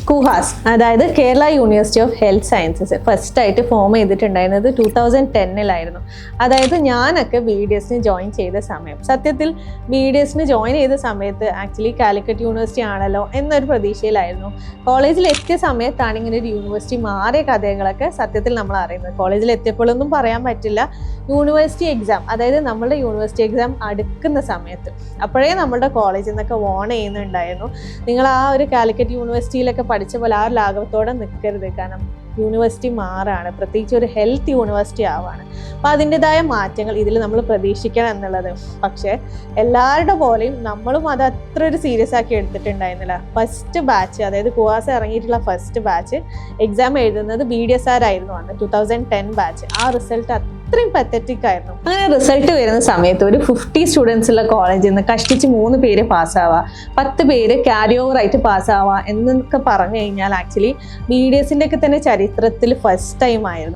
കുഹാസ്, അതായത് Kerala university of health sciences ഫസ്റ്റായിട്ട് form ചെയ്തിട്ടുണ്ടായിരുന്നത് 2010-ലായിരുന്നു. അതായത് ഞാനൊക്കെ BDSന് ജോയിൻ ചെയ്ത സമയം, സത്യത്തിൽ BDSന് ജോയിൻ ചെയ്ത സമയത്ത് ആക്ച്വലി കാലിക്കറ്റ് യൂണിവേഴ്സിറ്റി ആണല്ലോ എന്നൊരു പ്രതീക്ഷയിലായിരുന്നു. കോളേജിൽ എത്തിയ സമയത്താണ് ഇങ്ങനെ ഒരു യൂണിവേഴ്സിറ്റി മാറിയ കഥകളൊക്കെ സത്യത്തിൽ നമ്മൾ അറിയുന്നത്. കോളേജിൽ എത്തിയപ്പോഴൊന്നും പറയാൻ പറ്റില്ല. യൂണിവേഴ്സിറ്റി എക്സാം, അതായത് നമ്മളുടെ യൂണിവേഴ്സിറ്റി എക്സാം അടുക്കുന്ന സമയത്ത് അപ്പോഴേ നമ്മുടെ കോളേജിൽ നിന്നൊക്കെ വോൺ ചെയ്യുന്നുണ്ടായിരുന്നു, നിങ്ങൾ ആ ഒരു കാലിക്കറ്റ് യൂണിവേഴ്സിറ്റിയിലൊക്കെ പഠിച്ച പോലെ ആ ഒരു ലാഘവത്തോടെ നിൽക്കരുത്, കാരണം യൂണിവേഴ്സിറ്റി മാറാണ്, പ്രത്യേകിച്ച് ഒരു ഹെൽത്ത് യൂണിവേഴ്സിറ്റി ആവാണ്. അപ്പോൾ അതിൻ്റെതായ മാറ്റങ്ങൾ ഇതിൽ നമ്മൾ പ്രതീക്ഷിക്കണം എന്നുള്ളത്. പക്ഷേ എല്ലാവരുടെ പോലെയും നമ്മളും അത് അത്ര ഒരു സീരിയസ് ആക്കി എടുത്തിട്ടുണ്ടായിരുന്നില്ല. ഫസ്റ്റ് ബാച്ച്, അതായത് കുഹാസ് ഇറങ്ങിയിട്ടുള്ള ഫസ്റ്റ് ബാച്ച് എക്സാം എഴുതുന്നത് BDSR ആയിരുന്നു അന്ന്, 2010 ബാച്ച്. ആ റിസൾട്ട് അത്രയും പത്തറ്റിക് ആയിരുന്നു. അങ്ങനെ റിസൾട്ട് വരുന്ന സമയത്ത് ഒരു 50 സ്റ്റുഡൻസ് ഉള്ള കോളേജിൽ നിന്ന് കഷ്ടിച്ച് 3 പേര് പാസ്സാവുക, 10 പേര് ക്യാരി ഓവർ ആയിട്ട് പാസ്സാവുക എന്നൊക്കെ പറഞ്ഞു കഴിഞ്ഞാൽ ആക്ച്വലി BDSന്റെ ഒക്കെ തന്നെ ചരിത്രത്തിൽ ഫസ്റ്റ് ടൈം ആയിരുന്നു.